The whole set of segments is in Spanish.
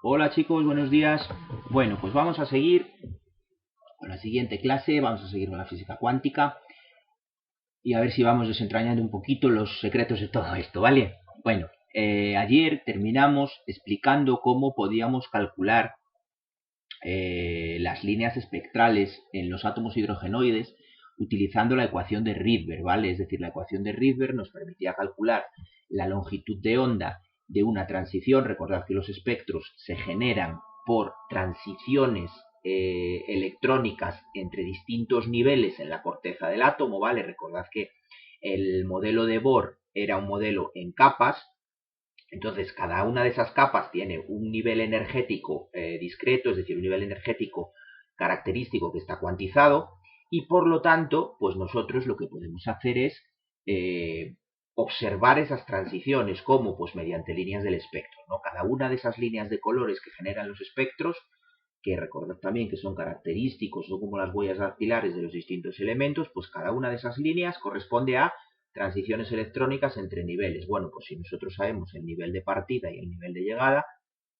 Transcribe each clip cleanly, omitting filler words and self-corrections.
Hola chicos, buenos días. Bueno, pues vamos a seguir con la siguiente clase, vamos a seguir con la física cuántica y a ver si vamos desentrañando un poquito los secretos de todo esto, ¿vale? Bueno, ayer terminamos explicando cómo podíamos calcular las líneas espectrales en los átomos hidrogenoides utilizando la ecuación de Rydberg, ¿vale? Es decir, la ecuación de Rydberg nos permitía calcular la longitud de onda de una transición. Recordad que los espectros se generan por transiciones electrónicas entre distintos niveles en la corteza del átomo, ¿vale? Recordad que el modelo de Bohr era un modelo en capas. Entonces, cada una de esas capas tiene un nivel energético discreto, es decir, un nivel energético característico que está cuantizado, y por lo tanto, pues nosotros lo que podemos hacer es observar esas transiciones, como pues mediante líneas del espectro, ¿no? Cada una de esas líneas de colores que generan los espectros, que recordad también que son característicos, son como las huellas dactilares de los distintos elementos, pues cada una de esas líneas corresponde a transiciones electrónicas entre niveles. Bueno, pues si nosotros sabemos el nivel de partida y el nivel de llegada,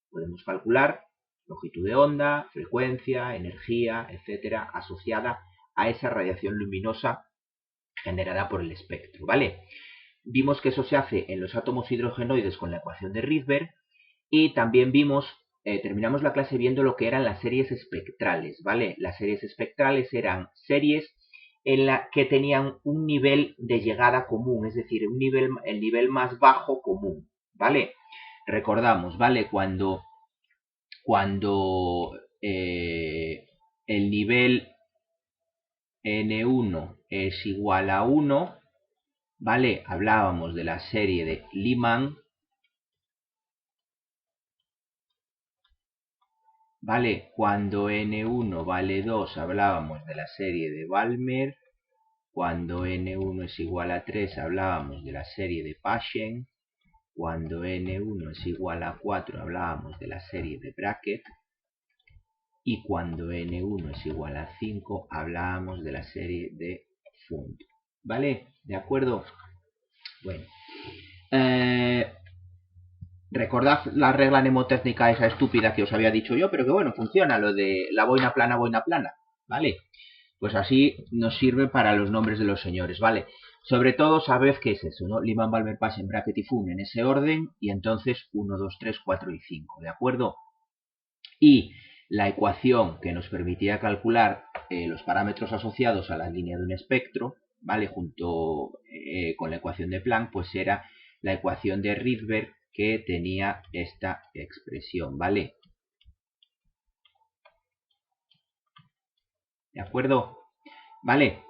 podemos calcular longitud de onda, frecuencia, energía, etcétera, asociada a esa radiación luminosa generada por el espectro, ¿vale? Vimos que eso se hace en los átomos hidrogenoides con la ecuación de Rydberg y también vimos, terminamos la clase viendo lo que eran las series espectrales, ¿vale? Las series espectrales eran series en la que tenían un nivel de llegada común, es decir, el nivel más bajo común, ¿vale? Recordamos, ¿vale? Cuando el nivel N1 es igual a 1, ¿vale? Hablábamos de la serie de Lyman, ¿vale? Cuando N1 vale 2 hablábamos de la serie de Balmer. Cuando N1 es igual a 3 hablábamos de la serie de Paschen. Cuando N1 es igual a 4 hablábamos de la serie de Brackett. Y cuando N1 es igual a 5 hablábamos de la serie de Pfund. ¿Vale? ¿De acuerdo? Bueno. Recordad la regla mnemotécnica esa estúpida que os había dicho yo, pero que bueno, funciona, lo de la boina plana, ¿vale? Pues así nos sirve para los nombres de los señores, ¿vale? Sobre todo sabed qué es eso, ¿no? Lyman, Balmer, Paschen, Brackett y Pfund en ese orden, y entonces 1, 2, 3, 4 y 5, ¿de acuerdo? Y la ecuación que nos permitía calcular los parámetros asociados a la línea de un espectro, ¿vale? Junto con la ecuación de Planck, pues era la ecuación de Rydberg, que tenía esta expresión, ¿vale? ¿De acuerdo? ¿Vale?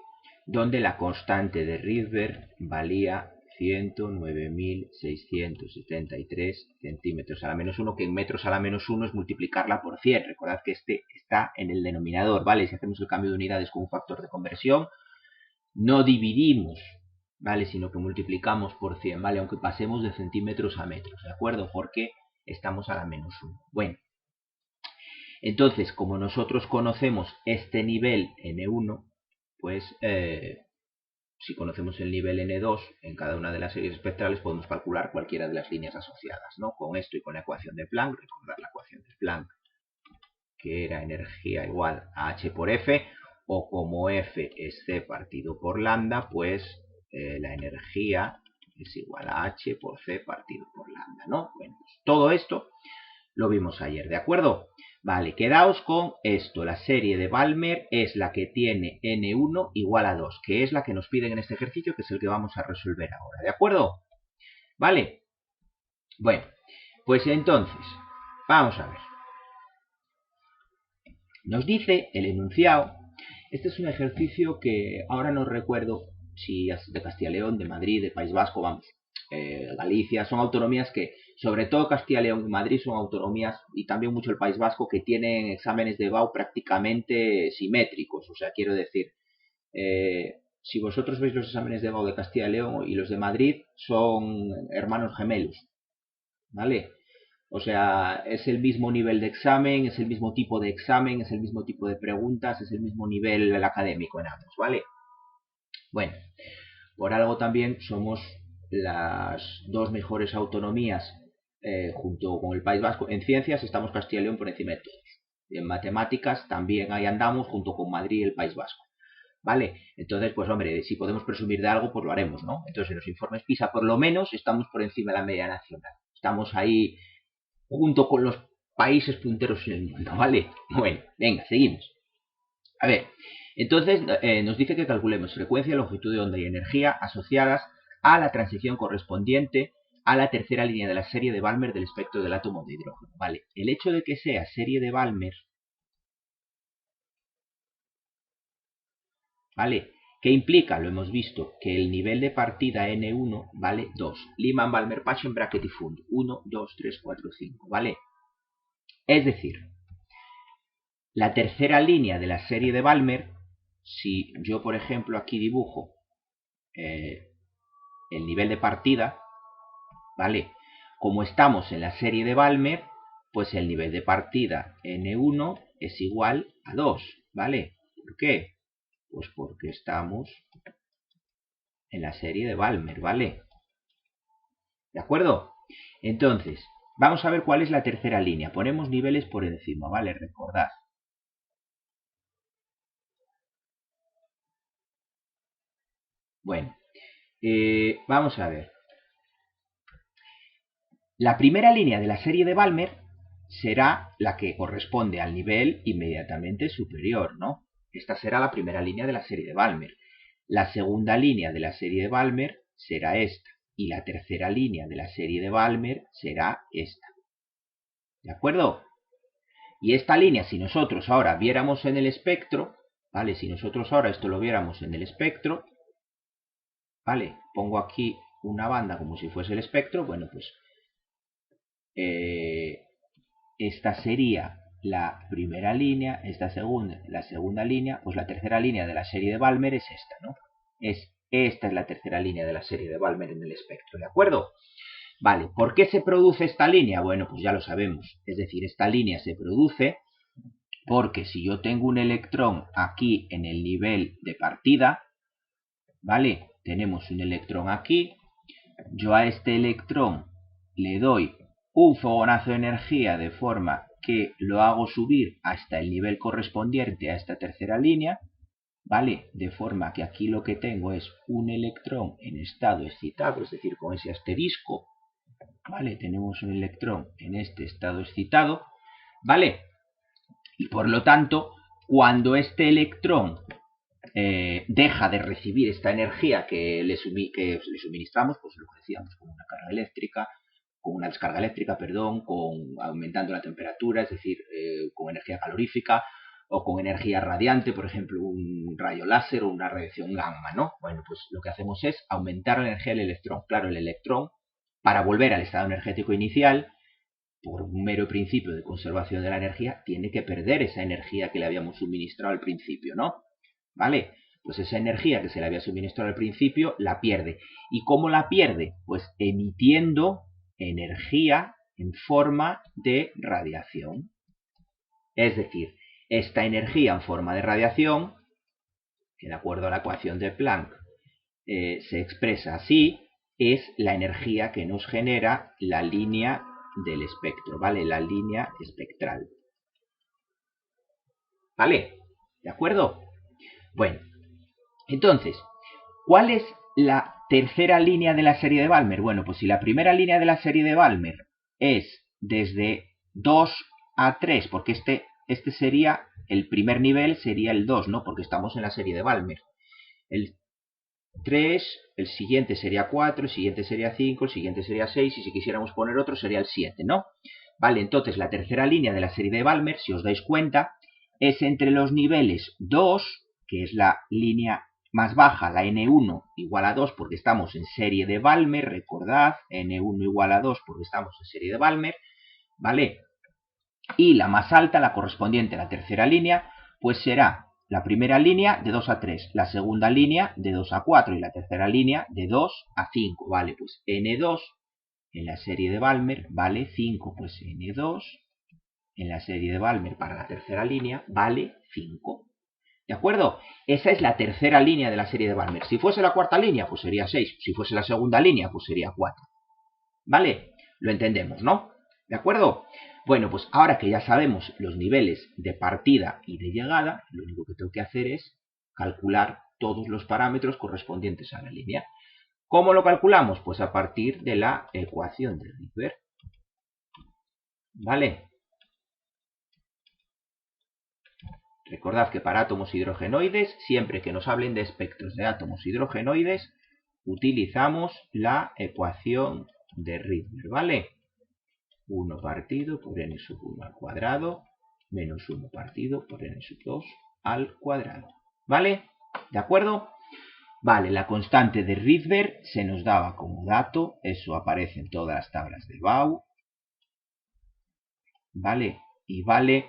Donde la constante de Rydberg valía 109.673 centímetros a la menos 1, que en metros a la menos 1 es multiplicarla por 100. Recordad que este está en el denominador, ¿vale? Si hacemos el cambio de unidades con un factor de conversión, no dividimos, ¿vale? Sino que multiplicamos por 100, ¿vale? Aunque pasemos de centímetros a metros, ¿de acuerdo? Porque estamos a la menos 1. Bueno, entonces, como nosotros conocemos este nivel N1, pues si conocemos el nivel N2 en cada una de las series espectrales, podemos calcular cualquiera de las líneas asociadas, ¿no? Con esto y con la ecuación de Planck, recordar la ecuación de Planck, que era energía igual a H por F, o como F es C partido por lambda, pues la energía es igual a H por C partido por lambda, ¿no? Bueno, pues todo esto lo vimos ayer, ¿de acuerdo? Vale, quedaos con esto. La serie de Balmer es la que tiene N1 igual a 2, que es la que nos piden en este ejercicio, que es el que vamos a resolver ahora, ¿de acuerdo? Vale. Bueno, pues entonces, vamos a ver. Nos dice el enunciado. Este es un ejercicio que ahora no recuerdo si es de Castilla y León, de Madrid, de País Vasco, vamos. Galicia, son autonomías que, sobre todo Castilla y León y Madrid, son autonomías, y también mucho el País Vasco, que tienen exámenes de BAU prácticamente simétricos. O sea, quiero decir, si vosotros veis los exámenes de BAU de Castilla y León y los de Madrid, son hermanos gemelos, ¿vale? O sea, es el mismo nivel de examen, es el mismo tipo de examen, es el mismo tipo de preguntas, es el mismo nivel académico en ambos, ¿vale? Bueno, por algo también somos las dos mejores autonomías junto con el País Vasco. En ciencias estamos Castilla y León por encima de todos. Y en matemáticas también ahí andamos junto con Madrid y el País Vasco. ¿Vale? Entonces, pues hombre, si podemos presumir de algo, pues lo haremos, ¿no? Entonces, en los informes PISA, por lo menos, estamos por encima de la media nacional. Estamos ahí junto con los países punteros en el mundo, ¿vale? Bueno, venga, seguimos. A ver, entonces nos dice que calculemos frecuencia, longitud de onda y energía asociadas a la transición correspondiente a la tercera línea de la serie de Balmer del espectro del átomo de hidrógeno, ¿vale? El hecho de que sea serie de Balmer, ¿vale? ¿Qué implica? Lo hemos visto, que el nivel de partida N1 vale 2. Lyman-Balmer-Paschen bracket y Fund. 1, 2, 3, 4, 5, ¿vale? Es decir, la tercera línea de la serie de Balmer, si yo, por ejemplo, aquí dibujo el nivel de partida, ¿vale? Como estamos en la serie de Balmer, pues el nivel de partida N1 es igual a 2, ¿vale? ¿Por qué? Pues porque estamos en la serie de Balmer, ¿vale? ¿De acuerdo? Entonces, vamos a ver cuál es la tercera línea. Ponemos niveles por encima, ¿vale? Recordad. Bueno, vamos a ver. La primera línea de la serie de Balmer será la que corresponde al nivel inmediatamente superior, ¿no? Esta será la primera línea de la serie de Balmer. La segunda línea de la serie de Balmer será esta. Y la tercera línea de la serie de Balmer será esta. ¿De acuerdo? Y esta línea, si nosotros ahora viéramos en el espectro, ¿vale? Si nosotros ahora esto lo viéramos en el espectro, ¿vale? Pongo aquí una banda como si fuese el espectro, bueno, pues esta sería la primera línea, esta segunda, la segunda línea, pues la tercera línea de la serie de Balmer es esta, ¿no? Esta es la tercera línea de la serie de Balmer en el espectro, ¿de acuerdo? Vale, ¿por qué se produce esta línea? Bueno, pues ya lo sabemos, es decir, esta línea se produce porque si yo tengo un electrón aquí en el nivel de partida, ¿vale? Tenemos un electrón aquí, yo a este electrón le doy un fogonazo de energía de forma que lo hago subir hasta el nivel correspondiente a esta tercera línea, ¿vale? De forma que aquí lo que tengo es un electrón en estado excitado, es decir, con ese asterisco, ¿vale? Tenemos un electrón en este estado excitado, ¿vale? Y por lo tanto, cuando este electrón deja de recibir esta energía que le suministramos, pues lo que decíamos, con una carga eléctrica, con una descarga eléctrica, perdón, con aumentando la temperatura, es decir, con energía calorífica o con energía radiante, por ejemplo, un rayo láser o una radiación gamma, ¿no? Bueno, pues lo que hacemos es aumentar la energía del electrón. Claro, el electrón, para volver al estado energético inicial, por un mero principio de conservación de la energía, tiene que perder esa energía que le habíamos suministrado al principio, ¿no? ¿Vale? Pues esa energía que se le había suministrado al principio la pierde. ¿Y cómo la pierde? Pues emitiendo energía en forma de radiación. Es decir, esta energía en forma de radiación, que de acuerdo a la ecuación de Planck se expresa así, es la energía que nos genera la línea del espectro, ¿vale? La línea espectral. ¿Vale? ¿De acuerdo? Bueno, entonces, ¿cuál es la tercera línea de la serie de Balmer? Bueno, pues si la primera línea de la serie de Balmer es desde 2 a 3, porque este sería, el primer nivel sería el 2, ¿no? Porque estamos en la serie de Balmer. El 3, el siguiente sería 4, el siguiente sería 5, el siguiente sería 6, y si quisiéramos poner otro sería el 7, ¿no? Vale, entonces la tercera línea de la serie de Balmer, si os dais cuenta, es entre los niveles 2, que es la línea más baja, la N1 igual a 2 porque estamos en serie de Balmer, recordad, N1 igual a 2 porque estamos en serie de Balmer, ¿vale? Y la más alta, la correspondiente a la tercera línea, pues será la primera línea de 2 a 3, la segunda línea de 2 a 4 y la tercera línea de 2 a 5, ¿vale? Pues N2 en la serie de Balmer vale 5, pues N2 en la serie de Balmer para la tercera línea vale 5. ¿De acuerdo? Esa es la tercera línea de la serie de Balmer. Si fuese la cuarta línea, pues sería 6. Si fuese la segunda línea, pues sería 4. ¿Vale? Lo entendemos, ¿no? ¿De acuerdo? Bueno, pues ahora que ya sabemos los niveles de partida y de llegada, lo único que tengo que hacer es calcular todos los parámetros correspondientes a la línea. ¿Cómo lo calculamos? Pues a partir de la ecuación de Rydberg. ¿Vale? Recordad que para átomos hidrogenoides, siempre que nos hablen de espectros de átomos hidrogenoides, utilizamos la ecuación de Rydberg, ¿vale? 1 partido por n sub 1 al cuadrado menos 1 partido por n sub 2 al cuadrado, ¿vale? ¿De acuerdo? Vale, la constante de Rydberg se nos daba como dato, eso aparece en todas las tablas de Bau, ¿vale? Y vale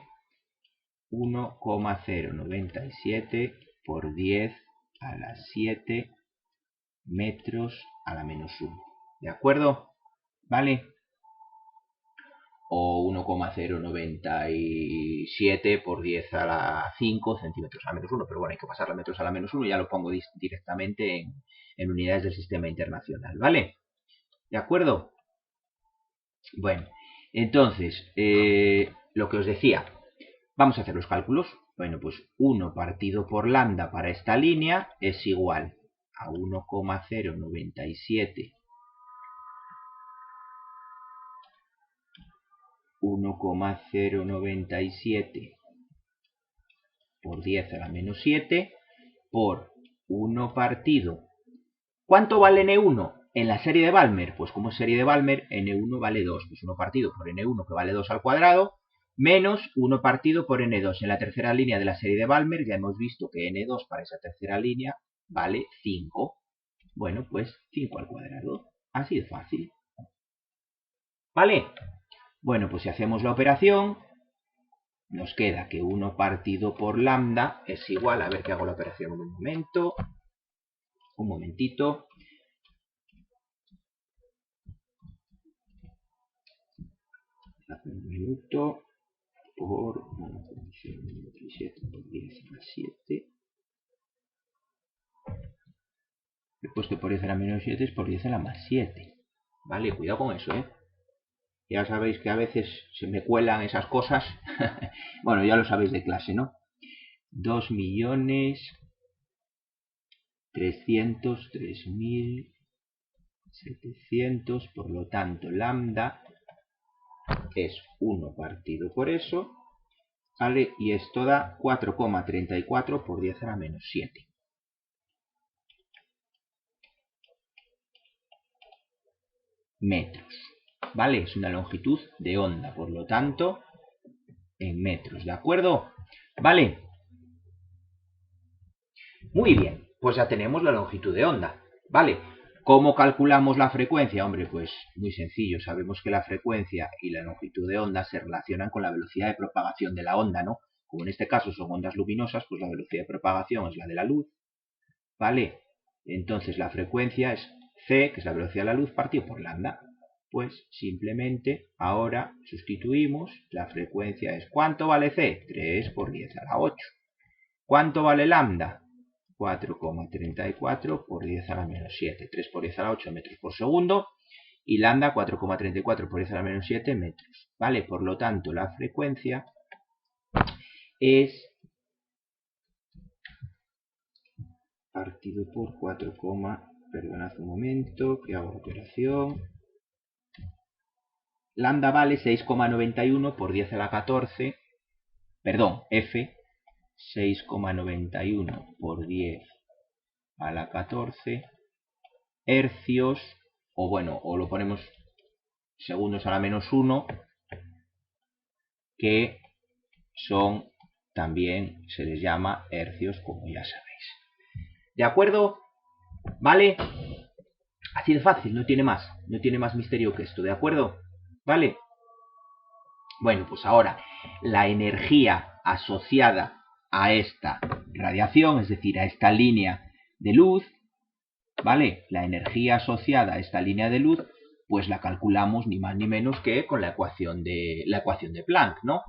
1,097 por 10 a la 7 metros a la menos 1. ¿De acuerdo? ¿Vale? O 1,097 por 10 a la 5 centímetros a la menos 1. Pero bueno, hay que pasar a metros a la menos 1. Ya lo pongo directamente en unidades del sistema internacional. ¿Vale? ¿De acuerdo? Bueno, entonces, lo que os decía. Vamos a hacer los cálculos. Bueno, pues 1 partido por lambda para esta línea es igual a 1,097 por 10 a la menos 7 por 1 partido. ¿Cuánto vale N1 en la serie de Balmer? Pues como es serie de Balmer, N1 vale 2. Pues 1 partido por N1 que vale 2 al cuadrado menos 1 partido por N2. En la tercera línea de la serie de Balmer ya hemos visto que N2 para esa tercera línea vale 5. Bueno, pues 5 al cuadrado. Así de fácil. ¿Vale? Bueno, pues si hacemos la operación, nos queda que 1 partido por lambda es igual, a ver que hago la operación en un momento. Un momentito. Hace un minuto. Por 1,097 por 10 a la 7. He puesto por 10 a la menos 7 es por 10 a la más 7. Vale, cuidado con eso, ¿eh? Ya sabéis que a veces se me cuelan esas cosas. Bueno, ya lo sabéis de clase, ¿no? 2.303.700, por lo tanto, lambda es 1 partido por eso, ¿vale? Y esto da 4,34 por 10 a la menos 7. Metros, ¿vale? Es una longitud de onda, por lo tanto, en metros, ¿de acuerdo? ¿Vale? Muy bien, pues ya tenemos la longitud de onda, ¿vale? ¿Cómo calculamos la frecuencia? Hombre, pues muy sencillo, sabemos que la frecuencia y la longitud de onda se relacionan con la velocidad de propagación de la onda, ¿no? Como en este caso son ondas luminosas, pues la velocidad de propagación es la de la luz, ¿vale? Entonces la frecuencia es c, que es la velocidad de la luz, partido por lambda. Pues simplemente ahora sustituimos, la frecuencia es, ¿cuánto vale c? 3 por 10 a la 8. ¿Cuánto vale lambda? 4,34 por 10 a la menos 7. 3 por 10 a la 8 metros por segundo. Y lambda 4,34 por 10 a la menos 7 metros. ¿Vale? Por lo tanto, la frecuencia es partido por 4, perdonad un momento, que hago la operación. Lambda vale 6,91 por 10 a la 14. Perdón, F. 6,91 por 10 a la 14 hercios, o bueno, o lo ponemos segundos a la menos 1, que son también, se les llama hercios, como ya sabéis. ¿De acuerdo? ¿Vale? Así de fácil, no tiene más misterio que esto, ¿de acuerdo? ¿Vale? Bueno, pues ahora, la energía asociada a esta radiación, es decir, a esta línea de luz, ¿vale? La energía asociada a esta línea de luz, pues la calculamos ni más ni menos que con la ecuación de Planck, ¿no?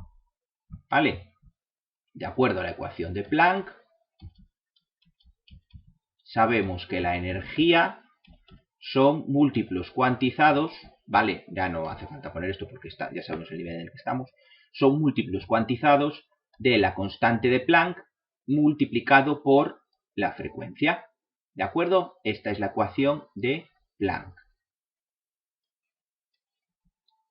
¿Vale? De acuerdo a la ecuación de Planck, sabemos que la energía son múltiplos cuantizados ¿vale? Ya no hace falta poner esto porque ya sabemos el nivel en el que estamos. Son múltiplos cuantizados de la constante de Planck multiplicado por la frecuencia. ¿De acuerdo? Esta es la ecuación de Planck.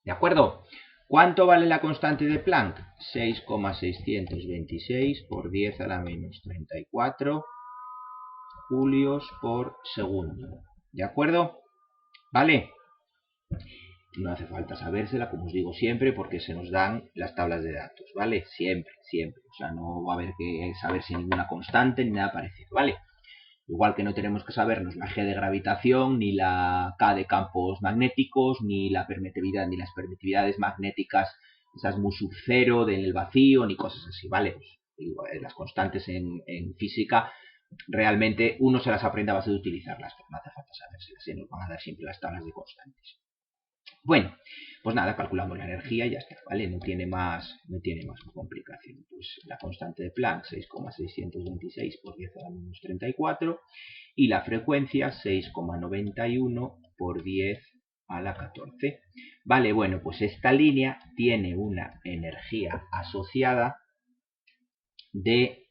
¿De acuerdo? ¿Cuánto vale la constante de Planck? 6,626 por 10 a la menos 34 julios por segundo. ¿De acuerdo? ¿Vale? No hace falta sabérsela, como os digo siempre, porque se nos dan las tablas de datos, ¿vale? Siempre, siempre. O sea, no va a haber que saberse ninguna constante ni nada parecido, ¿vale? Igual que no tenemos que sabernos la G de gravitación, ni la K de campos magnéticos, ni la permitividad, ni las permitividades magnéticas, esas mu sub cero del vacío, ni cosas así, ¿vale? Pues, las constantes en física, realmente uno se las aprende a base de utilizarlas, pero no hace falta sabérselas, se nos van a dar siempre las tablas de constantes. Bueno, pues nada, calculamos la energía y ya está, ¿vale? No tiene más complicación. Pues la constante de Planck, 6,626 por 10 a la menos 34, y la frecuencia, 6,91 por 10 a la 14. Vale, bueno, pues esta línea tiene una energía asociada de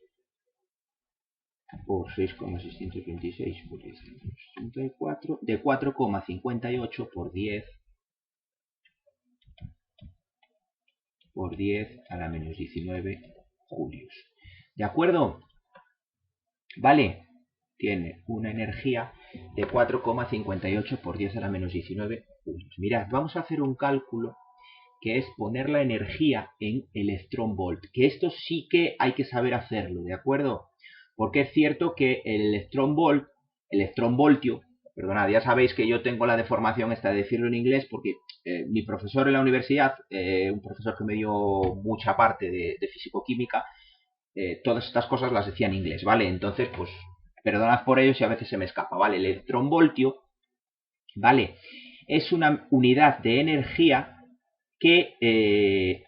por 6,626 por 10 a la menos 34, de 4,58 por 10 por 10 a la menos 19 julios. ¿De acuerdo? Vale, tiene una energía de 4,58 por 10 a la menos 19 julios. Mirad, vamos a hacer un cálculo que es poner la energía en electrón-volt, que esto sí que hay que saber hacerlo, ¿de acuerdo? Porque es cierto que el electrón-volt, electrón-voltio, perdonad, ya sabéis que yo tengo la deformación esta de decirlo en inglés porque mi profesor en la universidad, un profesor que me dio mucha parte de físico-química, todas estas cosas las decía en inglés, ¿vale? Entonces, pues, perdonad por ello si a veces se me escapa, ¿vale? El electrón-voltio, ¿vale? Es una unidad de energía que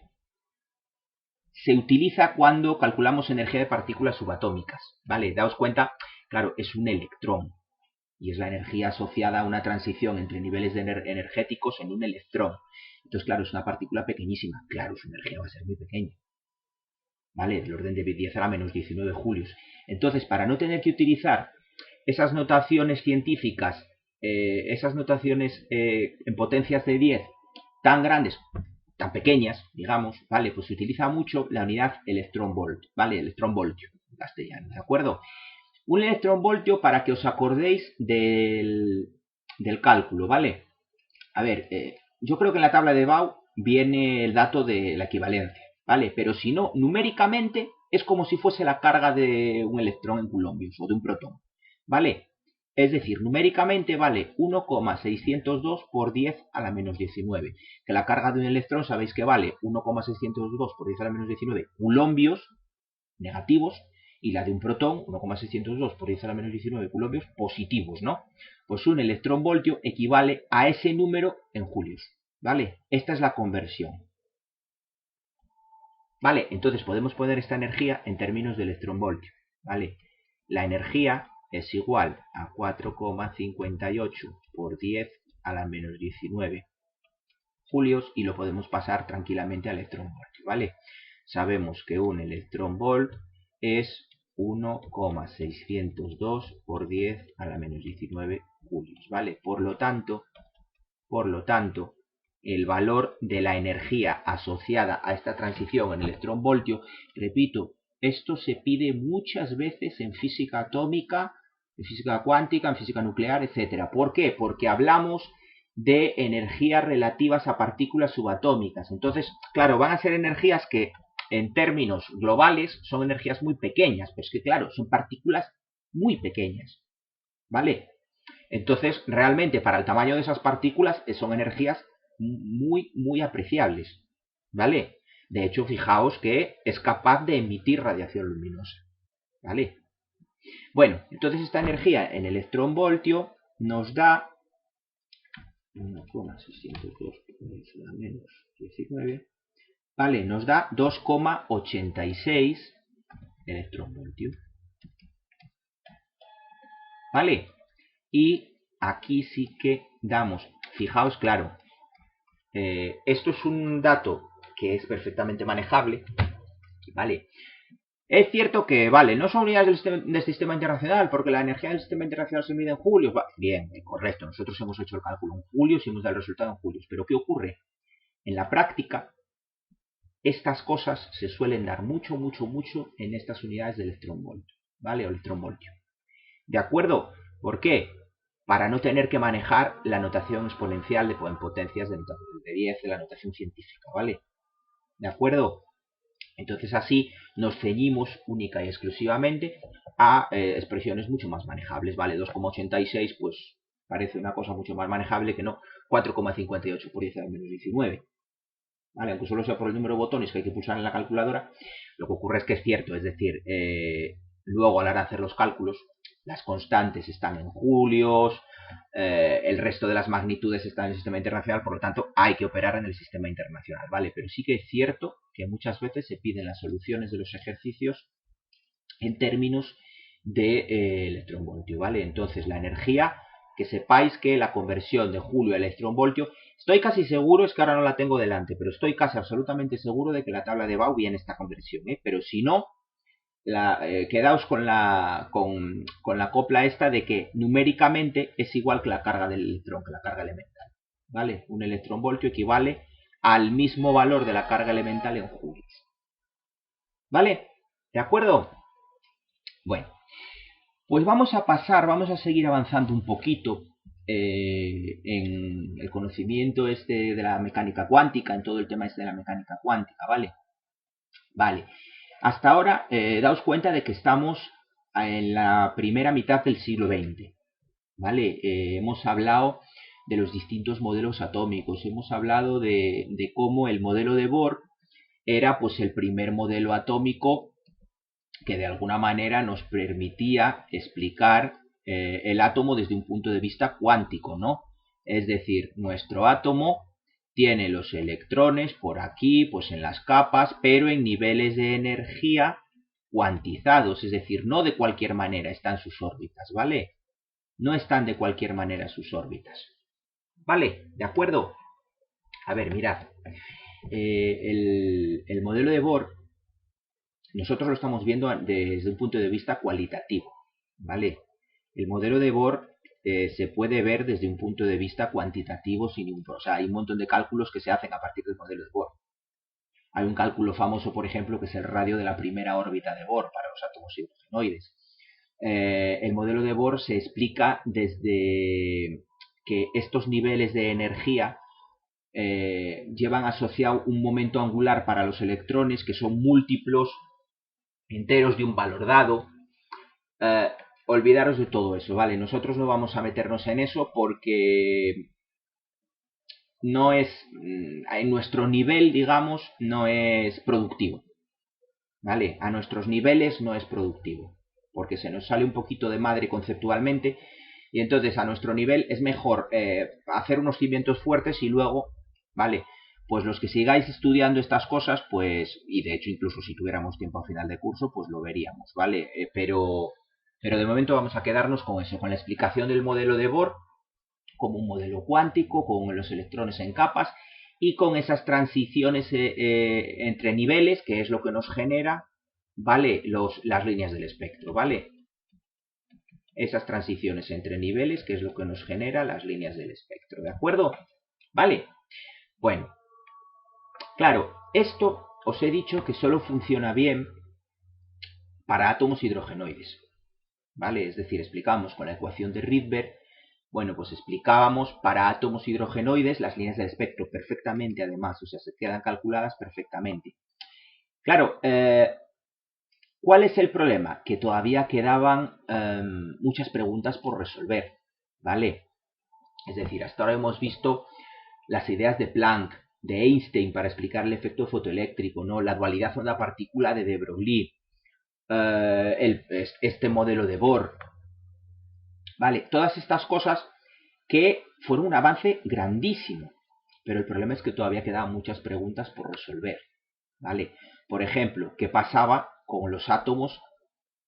se utiliza cuando calculamos energía de partículas subatómicas, ¿vale? Daos cuenta, claro, es un electrón y es la energía asociada a una transición entre niveles energéticos en un electrón. Entonces, claro, es una partícula pequeñísima. Claro, su energía va a ser muy pequeña, ¿vale? Del orden de 10 a la menos 19 julios. Entonces, para no tener que utilizar esas notaciones científicas, esas notaciones en potencias de 10 tan grandes, tan pequeñas, digamos, ¿vale? Pues se utiliza mucho la unidad electrón-volt, ¿vale? Electrón-voltio en castellano, ¿de acuerdo? Un electrón-voltio para que os acordéis del cálculo, ¿vale? A ver, yo creo que en la tabla de Bau viene el dato de la equivalencia, ¿vale? Pero si no, numéricamente es como si fuese la carga de un electrón en coulombos o de un protón, ¿vale? Es decir, numéricamente vale 1,602 por 10 a la menos 19. Que la carga de un electrón sabéis que vale 1,602 por 10 a la menos 19 coulombios negativos y la de un protón, 1,602 por 10 a la menos 19 coulombos positivos, ¿no? Pues un electronvoltio equivale a ese número en julios, ¿vale? Esta es la conversión. ¿Vale? Entonces podemos poner esta energía en términos de electronvoltio, ¿vale? La energía es igual a 4,58 por 10 a la menos 19 julios y lo podemos pasar tranquilamente a electronvoltio, ¿vale? Sabemos que un electronvolt es 1,602 por 10 a la menos 19 julios, ¿vale? Por lo tanto, el valor de la energía asociada a esta transición en electronvoltio, repito, esto se pide muchas veces en física atómica, en física cuántica, en física nuclear, etc. ¿Por qué? Porque hablamos de energías relativas a partículas subatómicas. Entonces, claro, van a ser energías que en términos globales son energías muy pequeñas, pero es que, claro, son partículas muy pequeñas, ¿vale? Entonces, realmente, para el tamaño de esas partículas, son energías muy, muy apreciables, ¿vale? De hecho, fijaos que es capaz de emitir radiación luminosa, ¿vale? Bueno, entonces esta energía en electronvoltio nos da 1,602 menos 19, ¿vale? Nos da 2,86 electronvoltio, ¿vale? Y aquí sí que damos, fijaos, claro, Esto es un dato que es perfectamente manejable, ¿vale? Es cierto que, vale, no son unidades del sistema internacional, porque la energía del sistema internacional se mide en julios. Bien, correcto, nosotros hemos hecho el cálculo en julios y hemos dado el resultado en julios. Pero ¿qué ocurre? En la práctica, estas cosas se suelen dar mucho en estas unidades de electronvoltio, ¿vale? O electronvoltio. ¿De acuerdo? ¿Por qué? Para no tener que manejar la notación exponencial de potencias de 10 de la notación científica, ¿vale? ¿De acuerdo? Entonces así nos ceñimos única y exclusivamente a expresiones mucho más manejables, ¿vale? 2,86 pues parece una cosa mucho más manejable que no 4,58 por 10 a la menos 19. ¿Vale? Aunque solo sea por el número de botones que hay que pulsar en la calculadora, lo que ocurre es que es cierto, es decir, luego a la hora de hacer los cálculos, las constantes están en julios, el resto de las magnitudes están en el sistema internacional, por lo tanto hay que operar en el sistema internacional, ¿vale? Pero sí que es cierto que muchas veces se piden las soluciones de los ejercicios en términos de electronvoltio, ¿vale? Entonces la energía, que sepáis que la conversión de julio a electronvoltio, estoy casi seguro, es que ahora no la tengo delante, pero estoy casi absolutamente seguro de que la tabla de Bau viene esta conversión, ¿eh? Pero si no, quedaos con la copla esta de que numéricamente es igual que la carga del electrón, que la carga elemental, ¿vale? Un electronvoltio equivale al mismo valor de la carga elemental en julios, ¿vale? ¿De acuerdo? Bueno, pues vamos a seguir avanzando un poquito en el conocimiento este de la mecánica cuántica, en todo el tema este de la mecánica cuántica, ¿vale? Vale. Hasta ahora, daos cuenta de que estamos en la primera mitad del siglo XX, ¿vale? Hemos hablado de los distintos modelos atómicos, hemos hablado de cómo el modelo de Bohr era pues el primer modelo atómico que de alguna manera nos permitía explicar el átomo desde un punto de vista cuántico, ¿no? Es decir, nuestro átomo tiene los electrones por aquí, pues en las capas, pero en niveles de energía cuantizados, es decir, no de cualquier manera están sus órbitas, ¿vale? No están de cualquier manera sus órbitas. ¿Vale? ¿De acuerdo? A ver, mirad. El modelo de Bohr nosotros lo estamos viendo desde un punto de vista cualitativo, ¿vale? El modelo de Bohr se puede ver desde un punto de vista cuantitativo, o sea, hay un montón de cálculos que se hacen a partir del modelo de Bohr. Hay un cálculo famoso, por ejemplo, que es el radio de la primera órbita de Bohr para los átomos hidrogenoides. El modelo de Bohr se explica desde que estos niveles de energía llevan asociado un momento angular para los electrones que son múltiplos enteros de un valor dado. Olvidaros de todo eso, ¿vale? Nosotros no vamos a meternos en eso porque no es, en nuestro nivel, digamos, no es productivo, ¿vale? A nuestros niveles no es productivo, porque se nos sale un poquito de madre conceptualmente y entonces a nuestro nivel es mejor hacer unos cimientos fuertes y luego, ¿vale? Pues los que sigáis estudiando estas cosas, pues, y de hecho incluso si tuviéramos tiempo a final de curso, pues lo veríamos, ¿vale? Pero de momento vamos a quedarnos con eso, con la explicación del modelo de Bohr como un modelo cuántico, con los electrones en capas y con esas transiciones entre niveles, que es lo que nos genera, ¿vale? Las líneas del espectro, ¿vale? Esas transiciones entre niveles, que es lo que nos genera las líneas del espectro, ¿de acuerdo? ¿Vale? Bueno, claro, esto os he dicho que solo funciona bien para átomos hidrogenoides, ¿vale? Es decir, explicamos con la ecuación de Rydberg, bueno, pues explicábamos para átomos hidrogenoides las líneas del espectro perfectamente, además, o sea, se quedan calculadas perfectamente. Claro, ¿cuál es el problema? Que todavía quedaban muchas preguntas por resolver, ¿vale? Es decir, hasta ahora hemos visto las ideas de Planck, de Einstein para explicar el efecto fotoeléctrico, ¿no? La dualidad onda-partícula de de Broglie, este modelo de Bohr, ¿vale? Todas estas cosas que fueron un avance grandísimo, pero el problema es que todavía quedaban muchas preguntas por resolver, ¿vale? Por ejemplo, ¿qué pasaba con los átomos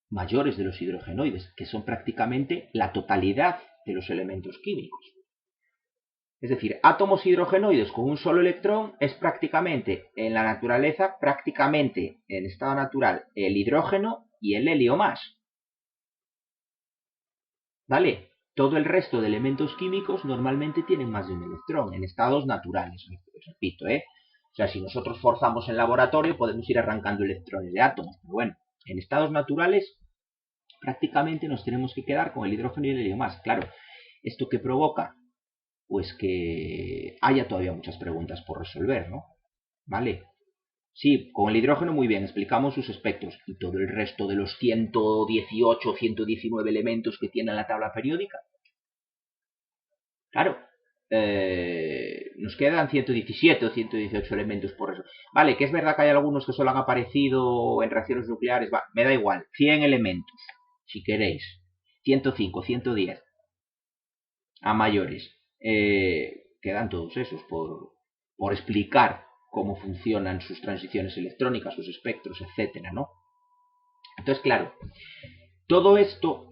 mayores de los hidrogenoides, que son prácticamente la totalidad de los elementos químicos? Es decir, átomos hidrogenoides con un solo electrón es prácticamente, en la naturaleza, prácticamente en estado natural, el hidrógeno y el helio más. ¿Vale? Todo el resto de elementos químicos normalmente tienen más de un electrón, en estados naturales, repito, ¿eh? O sea, si nosotros forzamos en laboratorio podemos ir arrancando electrones de átomos, pero bueno, en estados naturales prácticamente nos tenemos que quedar con el hidrógeno y el helio más. Claro, ¿esto qué provoca? Pues que haya todavía muchas preguntas por resolver, ¿no? ¿Vale? Sí, con el hidrógeno muy bien, explicamos sus espectros y todo el resto de los 118 o 119 elementos que tiene la tabla periódica. Claro, nos quedan 117 o 118 elementos por eso. Vale, que es verdad que hay algunos que solo han aparecido en reacciones nucleares, va, me da igual, 100 elementos, si queréis, 105, 110, a mayores. Quedan todos esos por explicar cómo funcionan sus transiciones electrónicas, sus espectros, etcétera, ¿no? Entonces, claro, todo esto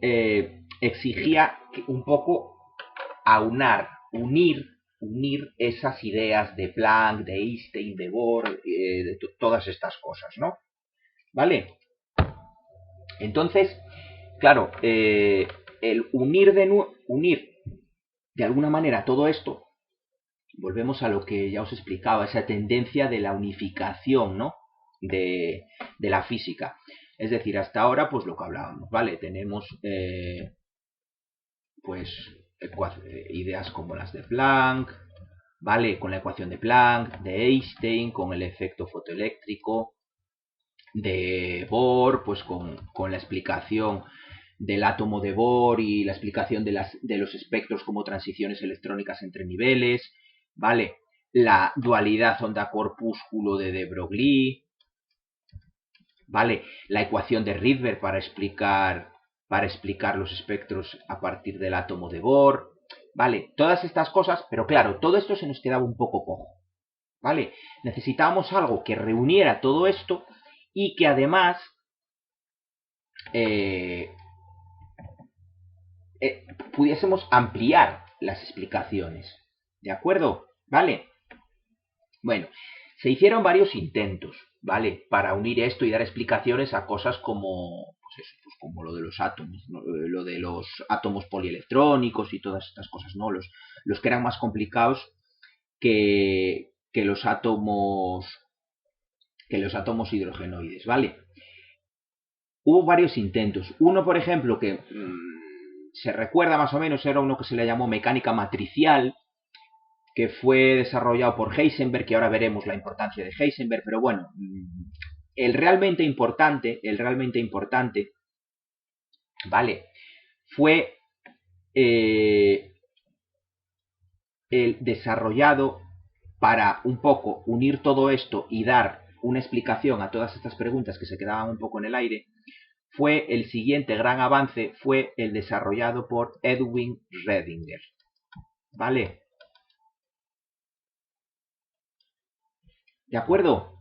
exigía un poco unir esas ideas de Planck, de Einstein, de Bohr, de todas estas cosas, ¿no? ¿Vale? Entonces, claro, el unir de alguna manera todo esto, volvemos a lo que ya os explicaba, esa tendencia de la unificación, ¿no? De la física. Es decir, hasta ahora, pues lo que hablábamos, ¿vale? Tenemos, pues, ideas como las de Planck, ¿vale? Con la ecuación de Planck, de Einstein, con el efecto fotoeléctrico, de Bohr, pues con la explicación del átomo de Bohr y la explicación de los espectros como transiciones electrónicas entre niveles, ¿vale? La dualidad onda-corpúsculo de de Broglie, ¿vale? La ecuación de Rydberg para explicar los espectros a partir del átomo de Bohr, ¿vale? Todas estas cosas, pero claro, todo esto se nos quedaba un poco cojo, ¿vale? Necesitábamos algo que reuniera todo esto y que además eh, pudiésemos ampliar las explicaciones, ¿de acuerdo? ¿Vale? Bueno, se hicieron varios intentos, ¿vale? Para unir esto y dar explicaciones a cosas como, pues eso, pues como lo de los átomos, ¿no? Lo de los átomos polielectrónicos y todas estas cosas, ¿no? Los que eran más complicados que los átomos hidrogenoides, ¿vale? Hubo varios intentos. Uno, por ejemplo, que se recuerda más o menos, era uno que se le llamó mecánica matricial, que fue desarrollado por Heisenberg, que ahora veremos la importancia de Heisenberg, pero bueno, el realmente importante, ¿vale? Fue el desarrollado para un poco unir todo esto y dar una explicación a todas estas preguntas que se quedaban un poco en el aire, fue el siguiente gran avance, fue el desarrollado por Edwin Redinger, ¿vale? ¿De acuerdo?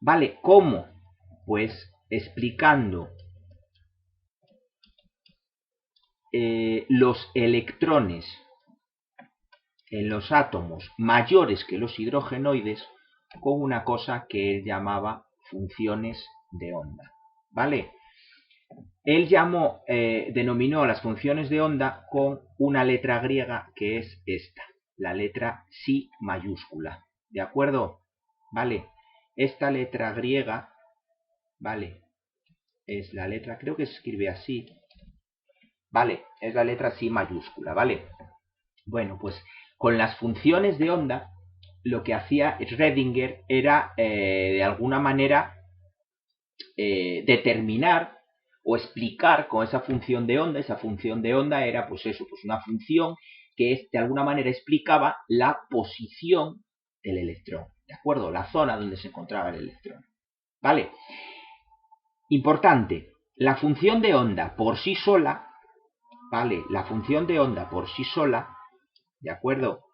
¿Vale? ¿Cómo? Pues explicando los electrones en los átomos mayores que los hidrogenoides con una cosa que él llamaba funciones de onda, ¿vale? Él denominó las funciones de onda con una letra griega que es esta, la letra psi mayúscula, ¿de acuerdo? ¿Vale? Esta letra griega, ¿vale? Es la letra, creo que se escribe así, ¿vale? Es la letra psi mayúscula, ¿vale? Bueno, pues con las funciones de onda, lo que hacía Schrödinger era, de alguna manera, determinar o explicar con esa función de onda. Esa función de onda era, pues eso, pues una función que de alguna manera explicaba la posición del electrón, ¿de acuerdo? La zona donde se encontraba el electrón, ¿vale? Importante, la función de onda por sí sola, ¿vale? La función de onda por sí sola, ¿de acuerdo?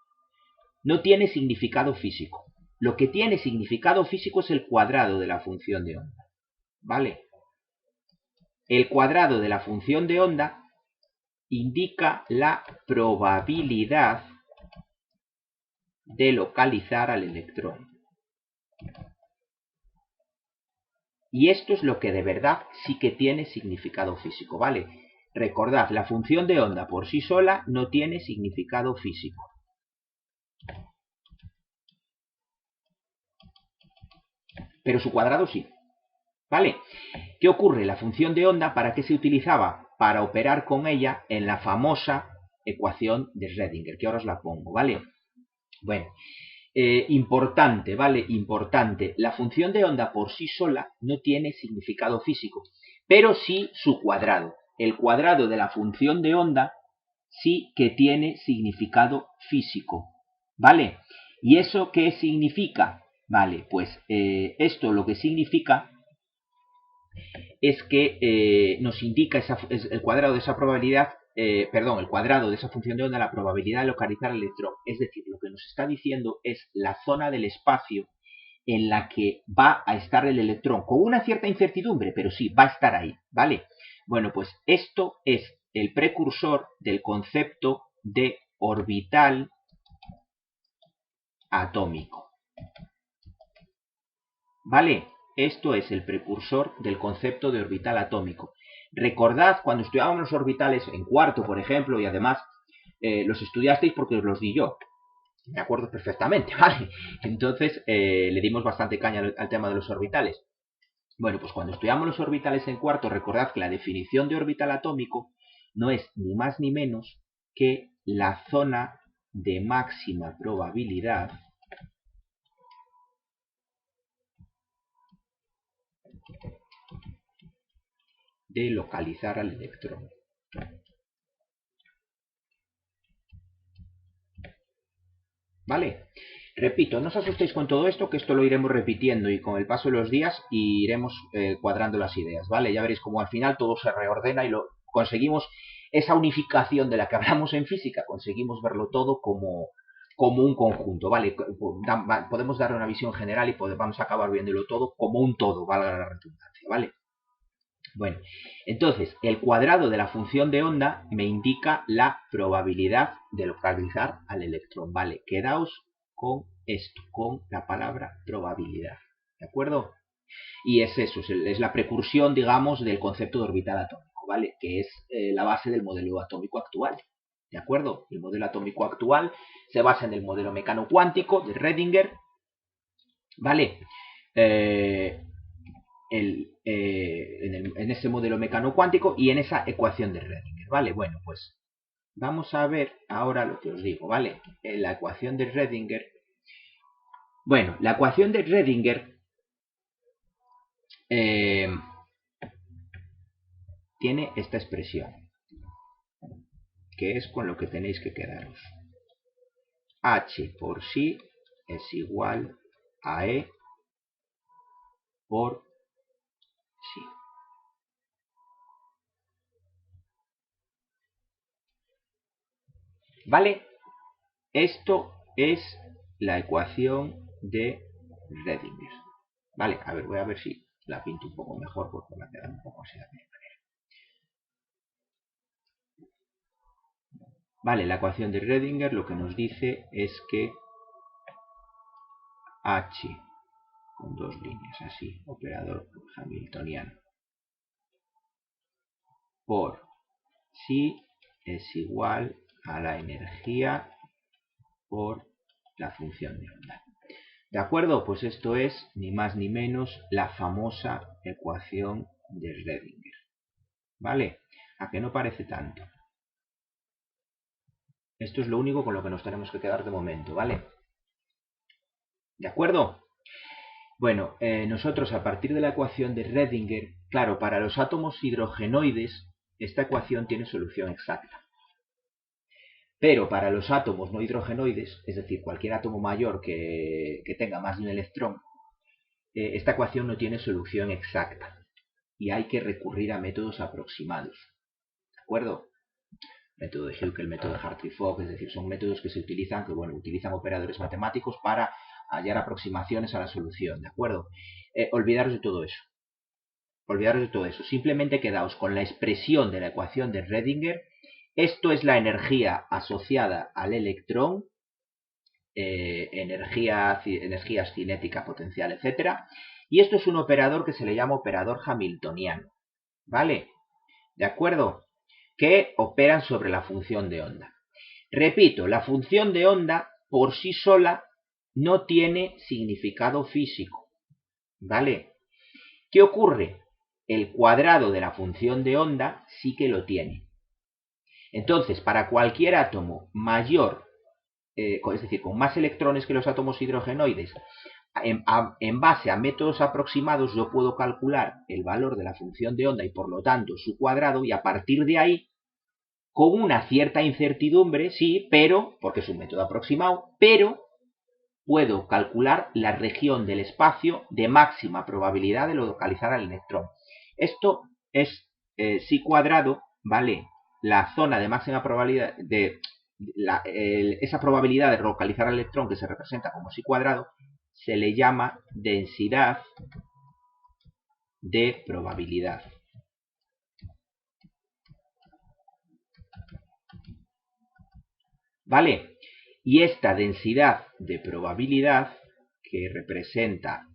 No tiene significado físico. Lo que tiene significado físico es el cuadrado de la función de onda, ¿vale? El cuadrado de la función de onda indica la probabilidad de localizar al electrón. Y esto es lo que de verdad sí que tiene significado físico, ¿vale? Recordad, la función de onda por sí sola no tiene significado físico. Pero su cuadrado sí. ¿Vale? ¿Qué ocurre? La función de onda, ¿para qué se utilizaba? Para operar con ella en la famosa ecuación de Schrödinger, que ahora os la pongo, ¿vale? Bueno, importante, ¿vale? Importante. La función de onda por sí sola no tiene significado físico, pero sí su cuadrado. El cuadrado de la función de onda sí que tiene significado físico, ¿vale? ¿Y eso qué significa? Vale, pues esto lo que significa es que nos indica el cuadrado de esa probabilidad, el cuadrado de esa función de onda, la probabilidad de localizar el electrón. Es decir, lo que nos está diciendo es la zona del espacio en la que va a estar el electrón, con una cierta incertidumbre, pero sí, va a estar ahí, ¿vale? Bueno, pues esto es el precursor del concepto de orbital atómico, ¿vale? Esto es el precursor del concepto de orbital atómico. Recordad cuando estudiábamos los orbitales en cuarto, por ejemplo, y además los estudiasteis porque os los di yo. Me acuerdo perfectamente, ¿vale? Entonces le dimos bastante caña al tema de los orbitales. Bueno, pues cuando estudiamos los orbitales en cuarto, recordad que la definición de orbital atómico no es ni más ni menos que la zona de máxima probabilidad de localizar al electrón. ¿Vale? Repito, no os asustéis con todo esto, que esto lo iremos repitiendo y con el paso de los días iremos cuadrando las ideas, ¿vale? Ya veréis cómo al final todo se reordena y lo conseguimos esa unificación de la que hablamos en física, conseguimos verlo todo como un conjunto, ¿vale? Podemos darle una visión general y vamos a acabar viéndolo todo como un todo, valga la redundancia, ¿vale? Bueno, entonces, el cuadrado de la función de onda me indica la probabilidad de localizar al electrón, ¿vale? Quedaos con esto, con la palabra probabilidad, ¿de acuerdo? Y es eso, es la precursión, digamos, del concepto de orbital atómico, ¿vale? Que es la base del modelo atómico actual, ¿de acuerdo? El modelo atómico actual se basa en el modelo mecano cuántico de Schrödinger, ¿vale? En ese modelo mecano cuántico y en esa ecuación de Schrödinger, ¿vale? Bueno, pues vamos a ver ahora lo que os digo, ¿vale? En la ecuación de Schrödinger. Bueno, la ecuación de Schrödinger tiene esta expresión, que es con lo que tenéis que quedaros. H por sí es igual a E por sí. ¿Vale? Esto es la ecuación de Schrödinger. Vale, a ver, voy a ver si la pinto un poco mejor porque me ha quedado un poco así de manera. Vale, la ecuación de Schrödinger lo que nos dice es que H con dos líneas así, operador hamiltoniano, por sí es igual a la energía por la función de onda. ¿De acuerdo? Pues esto es ni más ni menos la famosa ecuación de Schrödinger. ¿Vale? ¿A que no parece tanto? Esto es lo único con lo que nos tenemos que quedar de momento, ¿vale? ¿De acuerdo? Bueno, nosotros a partir de la ecuación de Schrödinger, claro, para los átomos hidrogenoides, esta ecuación tiene solución exacta. Pero para los átomos no hidrogenoides, es decir, cualquier átomo mayor que tenga más de un electrón, esta ecuación no tiene solución exacta. Y hay que recurrir a métodos aproximados. ¿De acuerdo? Método de Hückel, método de Hartree-Fock, es decir, son métodos que se utilizan, que bueno, utilizan operadores matemáticos para hallar aproximaciones a la solución, ¿de acuerdo? Olvidaros de todo eso. Olvidaros de todo eso. Simplemente quedaos con la expresión de la ecuación de Schrödinger. Esto es la energía asociada al electrón energías cinética potencial, etcétera. Y esto es un operador que se le llama operador hamiltoniano, ¿vale? ¿De acuerdo? Que operan sobre la función de onda. Repito, la función de onda por sí sola no tiene significado físico, ¿vale? ¿Qué ocurre? El cuadrado de la función de onda sí que lo tiene. Entonces, para cualquier átomo mayor, es decir, con más electrones que los átomos hidrogenoides, en base a métodos aproximados yo puedo calcular el valor de la función de onda y por lo tanto su cuadrado, y a partir de ahí, con una cierta incertidumbre, sí, pero, porque es un método aproximado, pero puedo calcular la región del espacio de máxima probabilidad de localizar al electrón. Esto es si cuadrado, ¿vale? La zona de máxima probabilidad esa probabilidad de localizar al electrón que se representa como si cuadrado se le llama densidad de probabilidad. ¿Vale? Y esta densidad de probabilidad que representa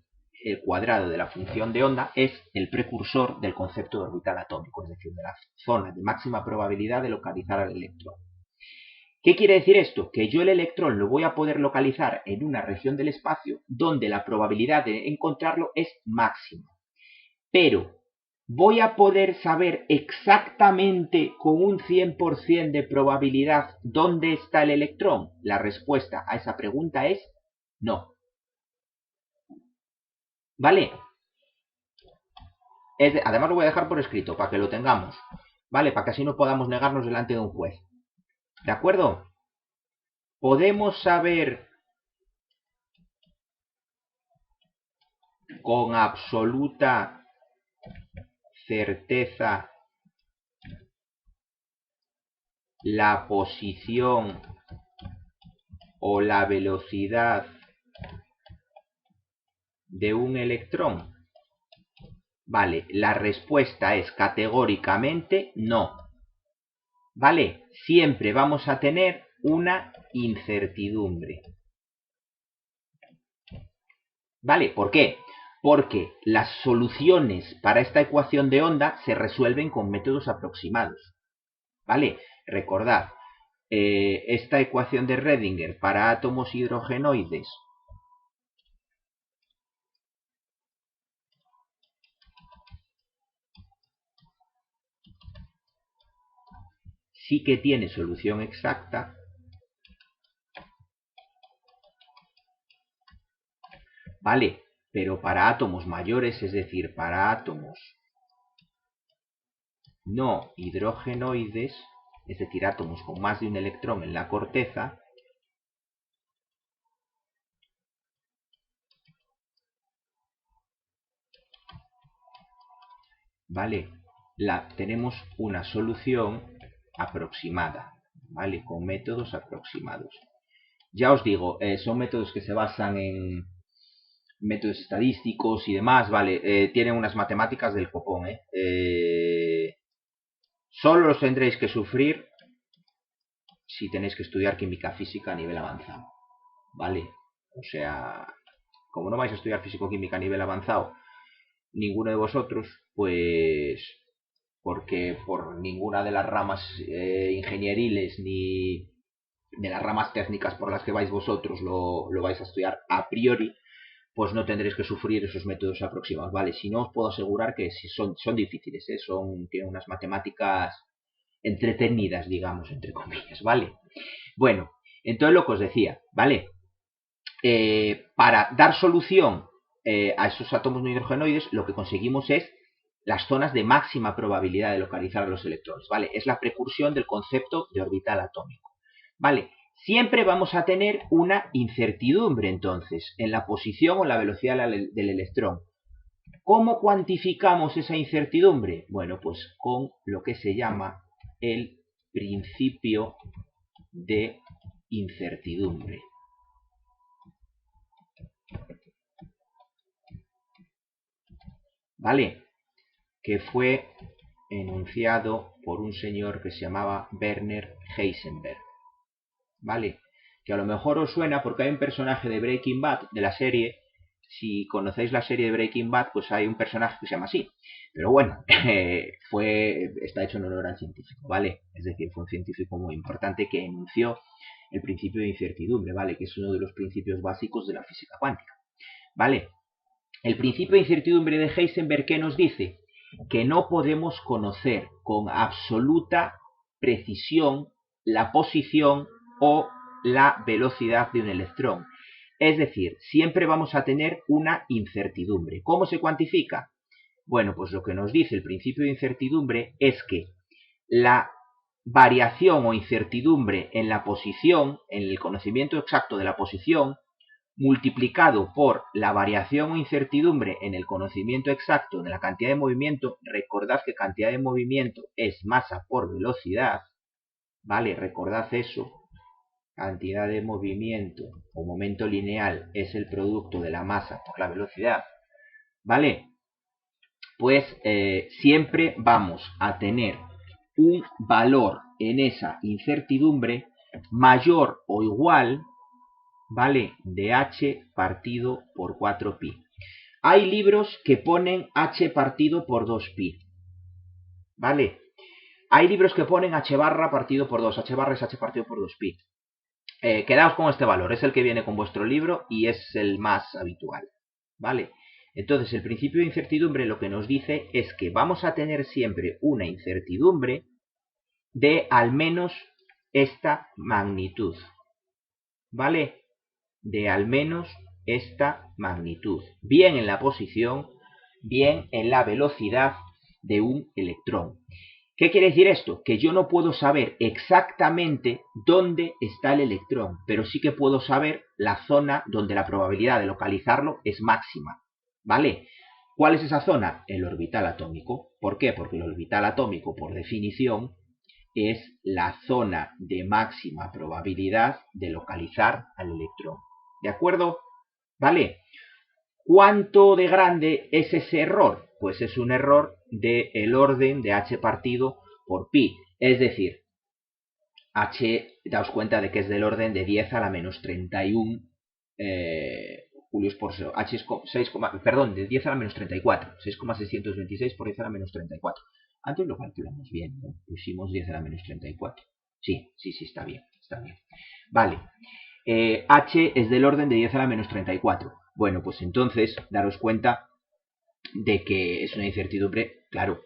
el cuadrado de la función de onda es el precursor del concepto de orbital atómico, es decir, de la zona de máxima probabilidad de localizar al electrón. ¿Qué quiere decir esto? Que yo el electrón lo voy a poder localizar en una región del espacio donde la probabilidad de encontrarlo es máxima. Pero voy a poder saber exactamente con un 100% de probabilidad dónde está el electrón. La respuesta a esa pregunta es no. ¿Vale? Además lo voy a dejar por escrito para que lo tengamos. ¿Vale? Para que así no podamos negarnos delante de un juez. ¿De acuerdo? Podemos saber con absoluta certeza la posición o la velocidad de un electrón. Vale, la respuesta es categóricamente no. ¿Vale? Siempre vamos a tener una incertidumbre. ¿Vale? ¿Por qué? Porque las soluciones para esta ecuación de onda se resuelven con métodos aproximados. ¿Vale? Recordad, esta ecuación de Redinger para átomos hidrogenoides sí que tiene solución exacta, ¿vale? Pero para átomos mayores, es decir, para átomos no hidrogenoides, es decir, átomos con más de un electrón en la corteza, ¿vale? Tenemos una solución aproximada, ¿vale? Con métodos aproximados. Ya os digo, son métodos que se basan en métodos estadísticos y demás, ¿vale? Tienen unas matemáticas del copón, solo los tendréis que sufrir si tenéis que estudiar química física a nivel avanzado, ¿vale? O sea, como no vais a estudiar físico-química a nivel avanzado, ninguno de vosotros, pues porque por ninguna de las ramas ingenieriles ni de las ramas técnicas por las que vais vosotros lo vais a estudiar a priori, pues no tendréis que sufrir esos métodos aproximados, ¿vale? Si no, os puedo asegurar que si son difíciles, tienen unas matemáticas entretenidas, digamos, entre comillas, ¿vale? Bueno, entonces lo que os decía, ¿vale? Para dar solución a esos átomos no hidrogenoides, lo que conseguimos es las zonas de máxima probabilidad de localizar a los electrones, ¿vale? Es la precursión del concepto de orbital atómico, ¿vale? Siempre vamos a tener una incertidumbre, entonces, en la posición o la velocidad del electrón. ¿Cómo cuantificamos esa incertidumbre? Bueno, pues con lo que se llama el principio de incertidumbre. ¿Vale? Que fue enunciado por un señor que se llamaba Werner Heisenberg. ¿Vale? que a lo mejor os suena porque hay un personaje de Breaking Bad, de la serie. Si conocéis la serie de Breaking Bad, pues hay un personaje que se llama así. Pero bueno, está hecho en honor al científico, ¿vale? Es decir, fue un científico muy importante que enunció el principio de incertidumbre, ¿vale? Que es uno de los principios básicos de la física cuántica, ¿vale? El principio de incertidumbre de Heisenberg, ¿qué nos dice? Que no podemos conocer con absoluta precisión la posición o la velocidad de un electrón. Es decir, siempre vamos a tener una incertidumbre. ¿Cómo se cuantifica? Bueno, pues lo que nos dice el principio de incertidumbre es que la variación o incertidumbre en la posición, en el conocimiento exacto de la posición, multiplicado por la variación o incertidumbre en el conocimiento exacto de la cantidad de movimiento. Recordad que cantidad de movimiento es masa por velocidad, ¿vale? Recordad eso. Cantidad de movimiento o momento lineal es el producto de la masa por la velocidad, ¿vale? Pues siempre vamos a tener un valor en esa incertidumbre mayor o igual, ¿vale? De h partido por 4pi. Hay libros que ponen h partido por 2pi, ¿vale? Hay libros que ponen h barra partido por 2, h barra es h partido por 2pi. Quedaos con este valor, es el que viene con vuestro libro y es el más habitual, ¿vale? Entonces, el principio de incertidumbre lo que nos dice es que vamos a tener siempre una incertidumbre de al menos esta magnitud, ¿vale? De al menos esta magnitud, bien en la posición, bien en la velocidad de un electrón. ¿Qué quiere decir esto? Que yo no puedo saber exactamente dónde está el electrón, pero sí que puedo saber la zona donde la probabilidad de localizarlo es máxima, ¿vale? ¿Cuál es esa zona? El orbital atómico. ¿Por qué? Porque el orbital atómico, por definición, es la zona de máxima probabilidad de localizar al electrón. ¿De acuerdo? ¿Vale? ¿Cuánto de grande es ese error? Pues es un error del orden de h partido por pi. Es decir, h, daos cuenta de que es del orden de 10 a la menos 31 julios por segundo. H es 6, perdón, de 10 a la menos 34. 6,626 por 10 a la menos 34. Antes lo calculamos bien, ¿no? Pusimos 10 a la menos 34. Sí, está bien, está bien. Vale. H es del orden de 10 a la menos 34. Bueno, pues entonces, daros cuenta de que es una incertidumbre, claro,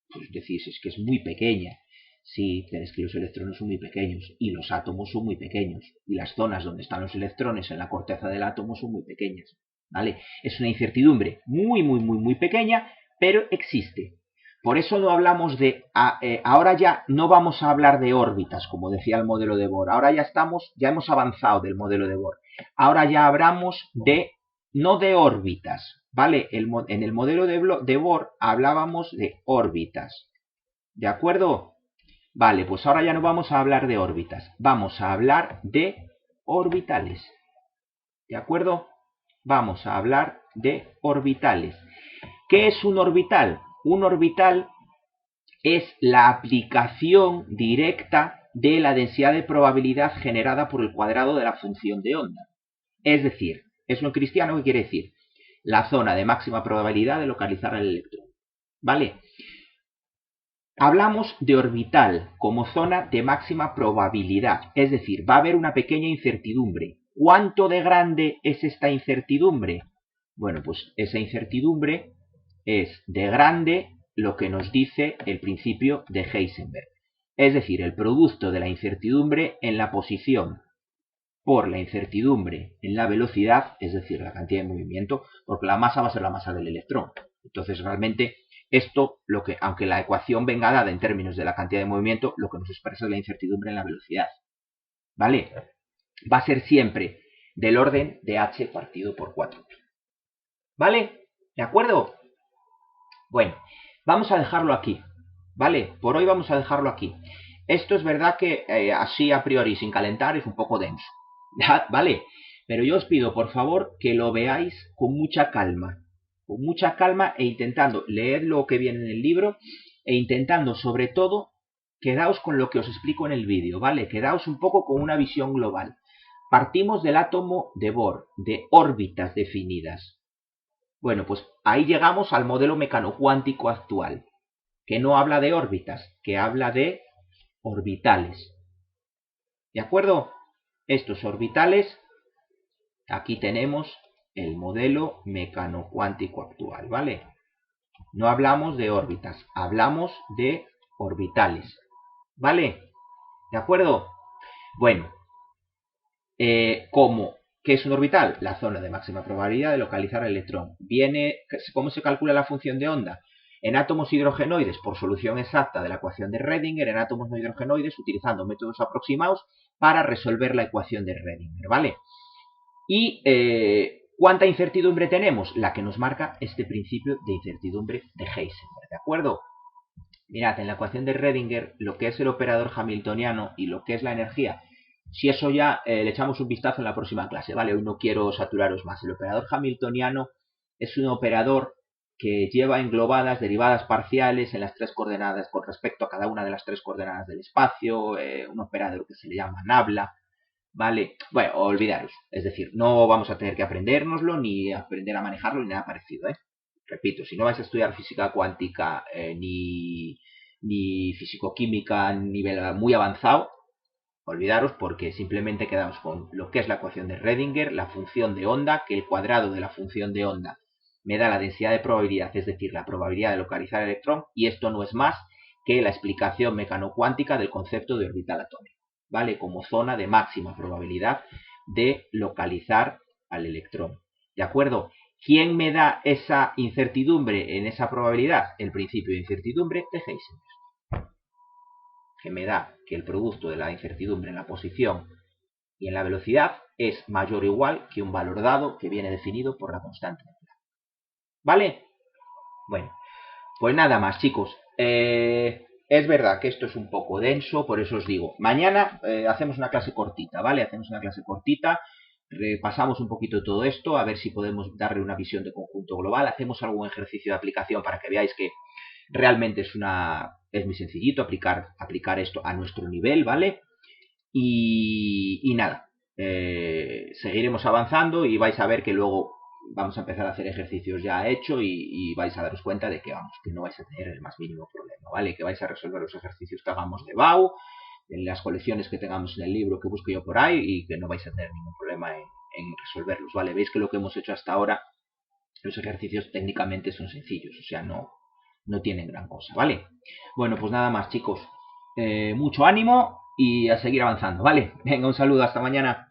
pues decís, es que es muy pequeña. Sí, es que los electrones son muy pequeños y los átomos son muy pequeños y las zonas donde están los electrones en la corteza del átomo son muy pequeñas, ¿vale? Es una incertidumbre muy pequeña, pero existe. Por eso no hablamos de, ahora ya no vamos a hablar de órbitas, como decía el modelo de Bohr. Ahora ya hemos avanzado del modelo de Bohr. Ahora ya hablamos de, no de órbitas, ¿vale? En el modelo de Bohr hablábamos de órbitas, ¿de acuerdo? Vale, pues ahora ya no vamos a hablar de órbitas, vamos a hablar de orbitales, ¿de acuerdo? Vamos a hablar de orbitales. ¿Qué es un orbital? Un orbital es la aplicación directa de la densidad de probabilidad generada por el cuadrado de la función de onda. Es decir, eso en cristiano, ¿qué quiere decir? La zona de máxima probabilidad de localizar al electrón, ¿vale? Hablamos de orbital como zona de máxima probabilidad, es decir, va a haber una pequeña incertidumbre. ¿Cuánto de grande es esta incertidumbre? Bueno, pues esa incertidumbre es de grande lo que nos dice el principio de Heisenberg. Es decir, el producto de la incertidumbre en la posición por la incertidumbre en la velocidad, es decir, la cantidad de movimiento, porque la masa va a ser la masa del electrón. Entonces, realmente, esto, aunque la ecuación venga dada en términos de la cantidad de movimiento, lo que nos expresa es la incertidumbre en la velocidad. ¿Vale? Va a ser siempre del orden de h partido por 4pi. ¿Vale? ¿De acuerdo? Bueno, vamos a dejarlo aquí. ¿Vale? Por hoy vamos a dejarlo aquí. Esto es verdad que así a priori, sin calentar, es un poco denso. ¿Vale? Pero yo os pido, por favor, que lo veáis con mucha calma e intentando leer lo que viene en el libro e intentando, sobre todo, quedaos con lo que os explico en el vídeo, ¿vale? Quedaos un poco con una visión global. Partimos del átomo de Bohr, de órbitas definidas. Bueno, pues ahí llegamos al modelo mecanocuántico actual, que no habla de órbitas, que habla de orbitales. ¿De acuerdo? Estos orbitales, aquí tenemos el modelo mecanocuántico actual, ¿vale? No hablamos de órbitas, hablamos de orbitales, ¿vale? ¿De acuerdo? Bueno, ¿qué es un orbital? La zona de máxima probabilidad de localizar el electrón. ¿Cómo se calcula la función de onda? En átomos hidrogenoides, por solución exacta de la ecuación de Redinger, en átomos no hidrogenoides, utilizando métodos aproximados para resolver la ecuación de Redinger, ¿vale? Y ¿cuánta incertidumbre tenemos? La que nos marca este principio de incertidumbre de Heisenberg, ¿de acuerdo? Mirad, en la ecuación de Redinger, lo que es el operador hamiltoniano y lo que es la energía, si eso ya le echamos un vistazo en la próxima clase, ¿vale? Hoy no quiero saturaros más. El operador hamiltoniano es un operador que lleva englobadas derivadas parciales en las tres coordenadas con respecto a cada una de las tres coordenadas del espacio, un operador que se le llama nabla, ¿vale? Bueno, olvidaros, es decir, no vamos a tener que aprendérnoslo ni aprender a manejarlo ni nada parecido, ¿eh? Repito, si no vais a estudiar física cuántica ni fisicoquímica a nivel muy avanzado, olvidaros porque simplemente quedamos con lo que es la ecuación de Redinger, la función de onda, que el cuadrado de la función de onda me da la densidad de probabilidad, es decir, la probabilidad de localizar el electrón, y esto no es más que la explicación mecanocuántica del concepto de orbital atómico, ¿vale? Como zona de máxima probabilidad de localizar al electrón, ¿de acuerdo? ¿Quién me da esa incertidumbre en esa probabilidad? El principio de incertidumbre de Heisenberg, que me da que el producto de la incertidumbre en la posición y en la velocidad es mayor o igual que un valor dado que viene definido por la constante. ¿Vale? Bueno, pues nada más, chicos. Es verdad que esto es un poco denso, por eso os digo, mañana hacemos una clase cortita, ¿vale? Hacemos una clase cortita, repasamos un poquito todo esto, a ver si podemos darle una visión de conjunto global, hacemos algún ejercicio de aplicación para que veáis que realmente es muy sencillito aplicar esto a nuestro nivel, ¿vale? Y nada, seguiremos avanzando y vais a ver que luego vamos a empezar a hacer ejercicios ya hecho y vais a daros cuenta de que vamos, que no vais a tener el más mínimo problema, ¿vale? Que vais a resolver los ejercicios que hagamos de BAU, en las colecciones que tengamos en el libro que busco yo por ahí y que no vais a tener ningún problema en resolverlos, ¿vale? Veis que lo que hemos hecho hasta ahora, los ejercicios técnicamente son sencillos, o sea, no tienen gran cosa, ¿vale? Bueno, pues nada más, chicos. Mucho ánimo y a seguir avanzando, ¿vale? Venga, un saludo, hasta mañana.